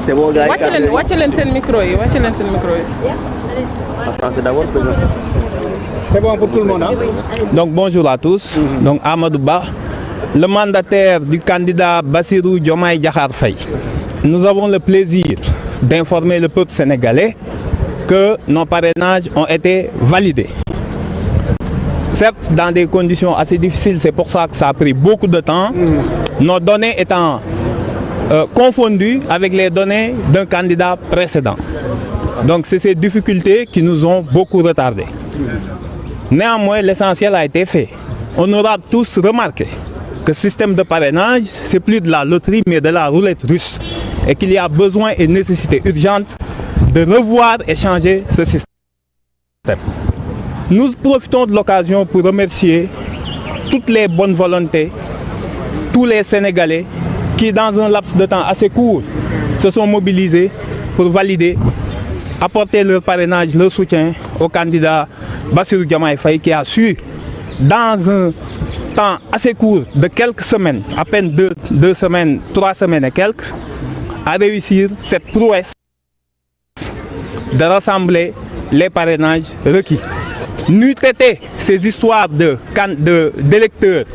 C'est bon, gars. Watch le micro. C'est bon pour tout le monde, hein? Donc bonjour à tous. Donc Amadou Ba, le mandataire du candidat Bassirou Diomaye Diakhar Faye. Nous avons le plaisir d'informer le peuple sénégalais que nos parrainages ont été validés. Certes, dans des conditions assez difficiles, c'est pour ça que ça a pris beaucoup de temps. Nos données étant confondues avec les données d'un candidat précédent. Donc c'est ces difficultés qui nous ont beaucoup retardés. Néanmoins, l'essentiel a été fait. On aura tous remarqué que le système de parrainage, c'est plus de la loterie, mais de la roulette russe. Et qu'il y a besoin et nécessité urgente de revoir et changer ce système. Nous profitons de l'occasion pour remercier toutes les bonnes volontés, tous les Sénégalais qui, dans un laps de temps assez court, se sont mobilisés pour valider, apporter leur parrainage, leur soutien au candidat Bassirou Diomaye Faye qui a su, dans un temps assez court de quelques semaines, à peine 2 semaines, 3 semaines et quelques, à réussir cette prouesse de rassembler les parrainages requis. N'eût été ces histoires d'électeurs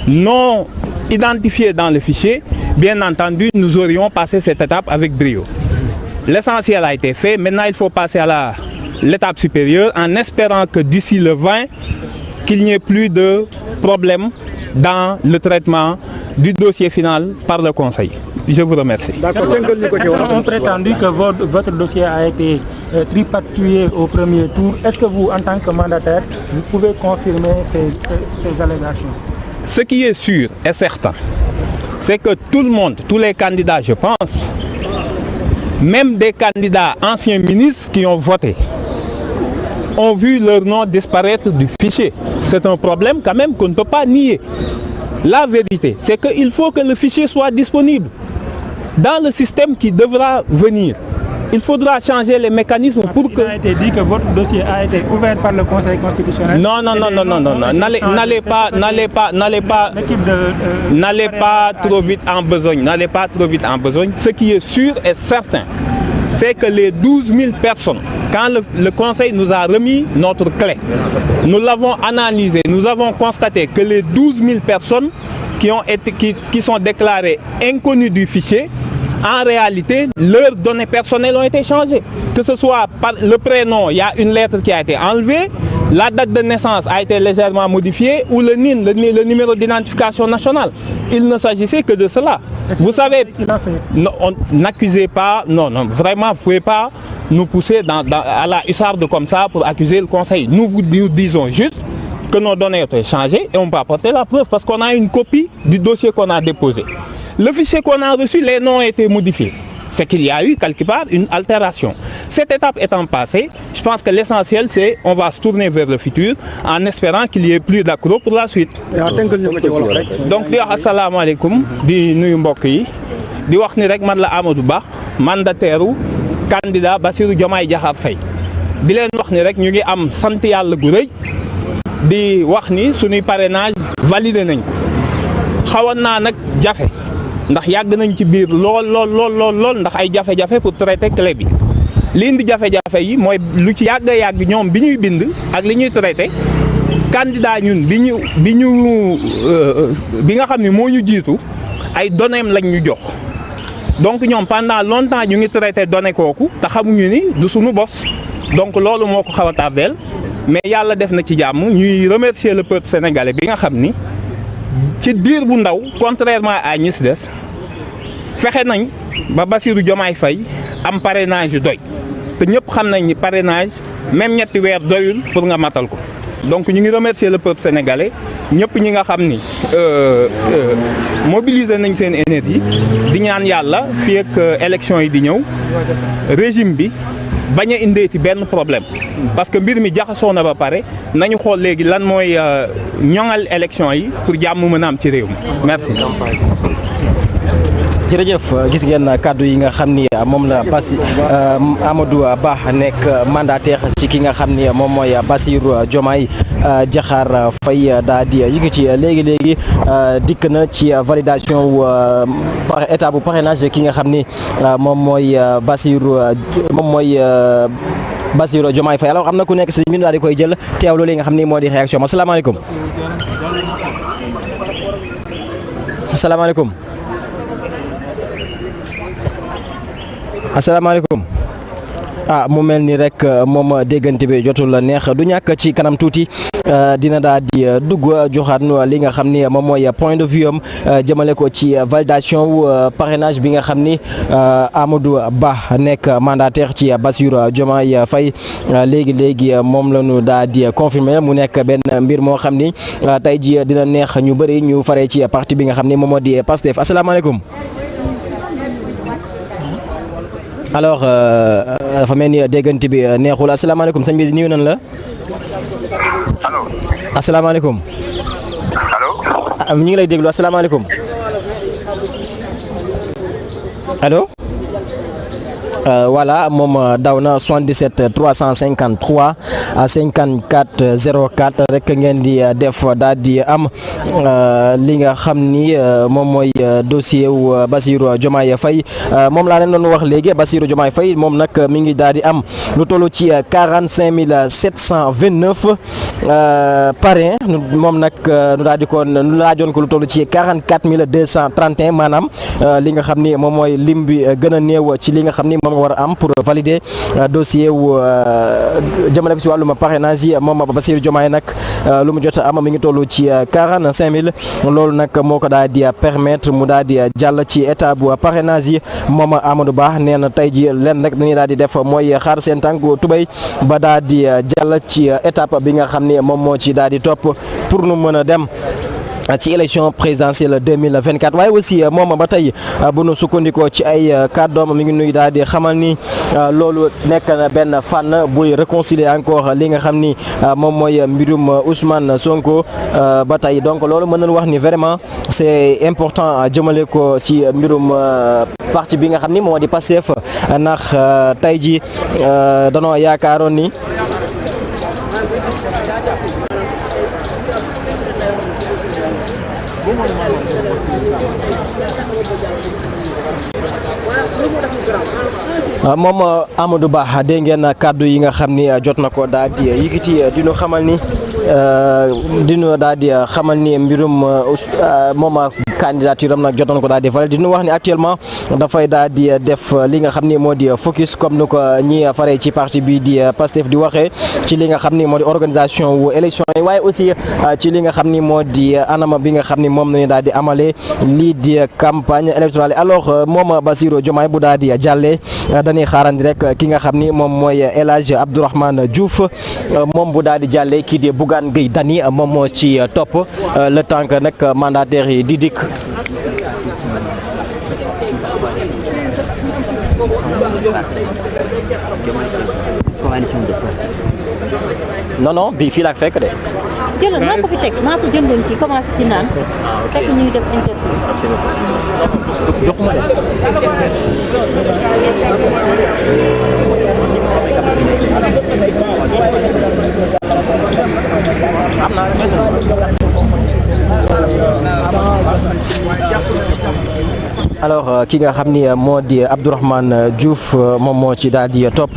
non identifiés dans le fichier, bien entendu, nous aurions passé cette étape avec brio. L'essentiel a été fait. Maintenant, il faut passer à l'étape supérieure en espérant que d'ici le 20, qu'il n'y ait plus de problème dans le traitement du dossier final par le Conseil. Je vous remercie. Certains ont prétendu que votre dossier a été tripatouillé au premier tour. Est-ce que vous, en tant que mandataire, vous pouvez confirmer ces allégations? Ce qui est sûr et certain, c'est que tout le monde, tous les candidats, je pense, même des candidats anciens ministres qui ont voté, ont vu leur nom disparaître du fichier. C'est un problème quand même qu'on ne peut pas nier. La vérité, c'est qu'il faut que le fichier soit disponible dans le système qui devra venir. Il faudra changer les mécanismes pour que... Il a été dit que votre dossier a été ouvert par le Conseil constitutionnel. Non. N'allez pas trop vite en besogne. N'allez pas trop vite en besogne. Ce qui est sûr et certain, c'est que les 12 000 personnes, quand le Conseil nous a remis notre clé, nous l'avons analysé, nous avons constaté que les 12 000 personnes qui sont déclarées inconnues du fichier, en réalité, leurs données personnelles ont été changées. Que ce soit par le prénom, il y a une lettre qui a été enlevée, la date de naissance a été légèrement modifiée, ou le NIN, le numéro d'identification nationale. Il ne s'agissait que de cela. Vous savez, n'accusez pas, non, vraiment, vous ne pouvez pas nous pousser à la hussarde comme ça pour accuser le Conseil. Nous disons juste que nos données ont été changées et on peut apporter la preuve parce qu'on a une copie du dossier qu'on a déposé. Le fichier qu'on a reçu, les noms ont été modifiés. C'est qu'il y a eu quelque part une altération. Cette étape étant passée, je pense que l'essentiel c'est on va se tourner vers le futur en espérant qu'il y ait plus d'accrocs pour la suite. Donc di wax asalaamaaleykum di nuyu mbokk yi di wax ni rek man la Amadou Ba mandataire candidat Bassirou Diomaye Diakhar Faye di leen wax ni rek ñu ngi am sant yàlla gu rëy di wax ni suñuy parrainage validé nañ ko xawoon naa nag jafe ndax yàgg nañ ci biir lool ndax ay jafe-jafe pour traiter clé bi li indi jafe-jafe yi mooy lu ci yàgg ñoom bi ñuy bind ak li ñuy traiter candidat ñun bi nga xam ne moo ñu jiitu ay données lañ ñu jox donc ñoom pendant longtemps ñu ngi traiter données kooku te xamuñu ni du suñu bos donc loolu moo ko xaw a tardeel mais yàlla def na ci jàmm ñuy remercier le peuple sénégalais bi nga xam ni ci diir bu ndaw contrairement à ñi si des fexe nañ ba Bassirou Diomaye Faye am parrainage yu doy te ñëpp xam nañ ni parrainage même ñetti weer doyul pour nga matal ko donc ñu ngi remercier le peuple sénégalais ñëpp ñi nga xam ni mobiliser nañ seen énergie di ñaan yàlla fii ak élection yi di ñëw régime bi bañ a indeeti benn problème parce que mbir mi jaxasoo na ba pare nañu xool léegi lan mooy ñoŋal élection yi pour jàmm mën a am ci réew mi merci. jërëjëf gis ngeen kàddu yi nga xam ni moom la Amadou Ba nekk mandataire ci ki nga xam ni moom mooy Bassirou Diomaye Diakhar Faye daa di yëkkati léegi dikk na ci validation par état bu parrainage ki nga xam ni moom mooy Bassirou Diomaye Faye. Alors am na ku nekk si ligne bi daal di koy jël teewlu li nga xam ni moo di réaction am. asalaamaaleykum. asalaamaaleykum. Mu mel ni rek moom déggante bi jotul neex du ñàkk ci kanam tuuti dina daal di dugg joxaat nu li nga xam ni moom mooy point de vue am jëmale ko ci validation parrainage bi nga xam ni Amadou Ba nekk mandataire ci Bassirou Diomaye Faye léegi moom la ñu daal di confirmer mu nekk benn mbir moo xam ni tey ji dina neex ñu bëri ñu faree ci parti bi nga xam ni moom moo di Pastef. asalaamaaleykum. Alors dafa mel ni déggante bi neexul. asalaamaaleykum sëñ bi nuyu nañ la. allo. asalaamaaleykum. allo. ñu ngi lay déglu. asalaamaaleykum. allo. Voilà moom daw na 77 353 54 04 rek ngeen di def daal di am li nga xam ni moom mooy dossier wu Bassirou Diomaye Faye moom laa leen doon wax léegi Bassirou Diomaye Faye moom nag mi ngi daal di am lu toll ci 45 729 parrain moom nag nu daal di ko nu laajoon ko lu toll ci 44 231 maanaam li nga xam ni moom mooy lim bi gën a néew ci li nga xam ni moom war a am pour valider dossier wu jëmale ko ci wàllum parrainage yi moom Bassirou Diomaye nag lu mu jot a am mi ngi toll ci 45 000 loolu nag moo ko daal di permettre mu daal di jàll ci état bu parrainage yi moom Amadou Ba nee na tey ji leen rek dañuy daal di def mooy xaar seen tànk tubéy ba daal di jàll ci étape bi nga xam ne moom moo ci daal di topp pour nu mën a dem ci élection présidentielle 2024 waaye aussi moom ba tey bu nu sukkandikoo ci ay kàddoom mi ngi nuy daal di xamal ni loolu nekk na benn fànn buy réconcilier encore li nga xam ni moom mooy mbirum Ousmane Sonko ba tey donc loolu mën nañu wax ni vraiment c'est important jëmale ko ci mbirum parti bi nga xam ni moo di Pastef ndax tey ji danoo yaakaaroon ni moom Amadou Ba dégg ngeen kàddu yi nga xam ni jot na ko daal di yëkkati dinu xamal ni dinu daal di xamal ni mbirum moom candidature am nag jotoon ko daal di validé dinu wax ni actuellement dafay daal di def li nga xam ni moo di focus comme ni ko ñi faree ci parti bi di Pastef di waxee ci li nga xam ni moo di organisation wu élection yi waaye aussi ci li nga xam ni moo di anam bi nga xam ni moom nañu daal di amalee lii di campagne électorale alors moom Bassirou Diomaye bu daal di jàllee dañuy xaarandi rek ki nga xam ni moom mooy El Hadj Abdourahmane Diouf moom bu daal di jàllee kii di Bougane Gueye Dany moom moo ci topp le temps que nag mandataire yi di dikk. non bi fii laa fekk de. jëloon maa ko fi teg maa ko jëndoon kii commencé ci naan fekk ñuy def interview. merci beaucoup. joxuma de. alors ki nga xam ni moo di Abdourahmane Diouf moom moo ci daal di topp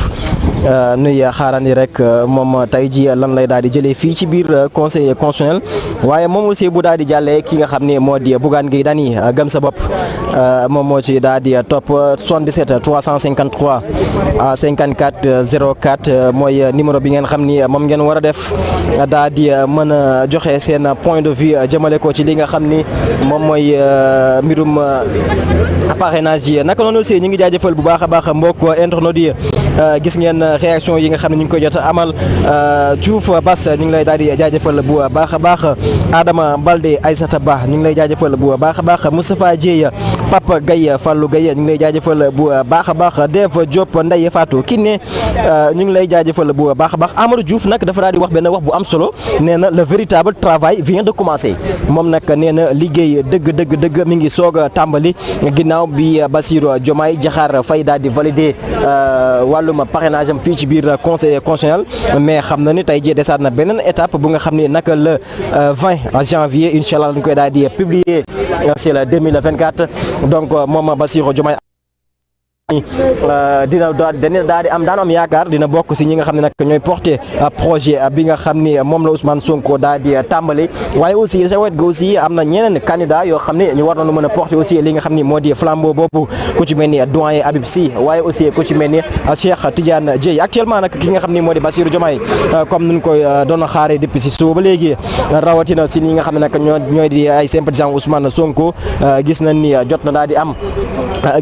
nuy xaarandi rek moom tey ji lan lay daal di jëlee fii ci biir conseil constitutionnel waaye moom aussi bu daal di jàllee ki nga xam ni moo di Bougane Gueye Dany gëm sa bopp moom moo ci daal di topp 77 353 54 04 mooy numéro bi ngeen xam ni moom ngeen war a def daal di mën a joxe seen point de vue jëmale ko ci li nga xam ni moom mooy mbirum parrainage yi naka noonu aussi ñu ngi jaajëfal bu baax a baax mbokk internautes yi gis ngeen réaction yi nga xam ne ñu ngi koy jot a amal Diouf Bass ñu ngi lay daal di jaajëfal bu baax a baax Adama Balde Aïssata Ba ñu ngi lay jaajëfal bu baax a baax Moustapha Dieye Papa Gaye Fallou Gaye ñu ngi lay jaajëfal bu baax a baax Dave Diop Ndeye Fatou Kiné ñu ngi lay jaajëfal bu baax a baax Amadou Diouf nag dafa daal di wax benn wax bu am solo nee na le véritable travail vient de commencer moom nag nee na liggéey dëgg mi ngi soog a tàmbali ginnaaw bi Bassirou Diomaye Diakhar Faye daal di valider wàllum parrainage am fii ci biir conseil constitutionnel mais xam na ni tey jii desaat na beneen étape bu nga xam ne naka le 20 janvier incha allah dañu koy daal di publier c'est le 2024 donc moom Bassirou Diomaye dina daal di am daan am yaakaar dina bokk si ñi nga xam ne nag ñooy porter projet bi nga xam ni moom la Ousmane Sonko daal di tàmbali waaye aussi sa wet ga aussi am na ñeneen candidat yoo xam ne ñu war nañu mën a porter aussi li nga xam ni moo di flambeau boobu ku ci mel ni doyen Habib Sy waaye aussi ku ci mel ni Cheikh Tidiane Dièye actuellement nag ki nga xam ni moo di Bassirou Diomaye comme nuñ koy doon xaaree depuis si suba ba léegi rawatina si ñi nga xam ne nag ñooy di ay sympathisants Ousmane Sonko gis nañ ni jot na daal di am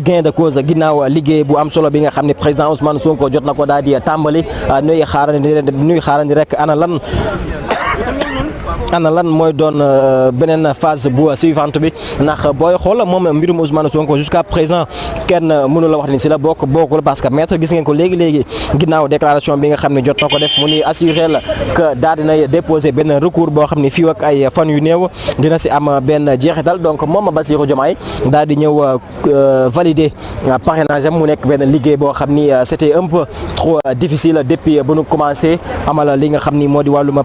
gain de cause ginnaaw liggéey bu am solo bi nga xam ne président Ousmane Sonko jot na ko daal di tàmbali nuy xaarandi rek ana lan mooy doon beneen phase bu suivante bi ndax booy xool moom mbirum Ousmane Sonko jusqu'à présent kenn mënu la wax ni si la bokkul parce que maître gis ngeen ko léegi ginnaaw déclaration bi nga xam ne jot na ko def mu ni assuré la que daal dinay déposer benn recours boo xam ne fii ak ay fan yu néew dina si am benn jeexital donc moom Bassirou Diomaye daal di ñëw valider parrainage am mu nekk benn liggéey boo xam ni c'était un peu trop difficile depuis bu nu commencé amal li nga xam ni moo di wàllum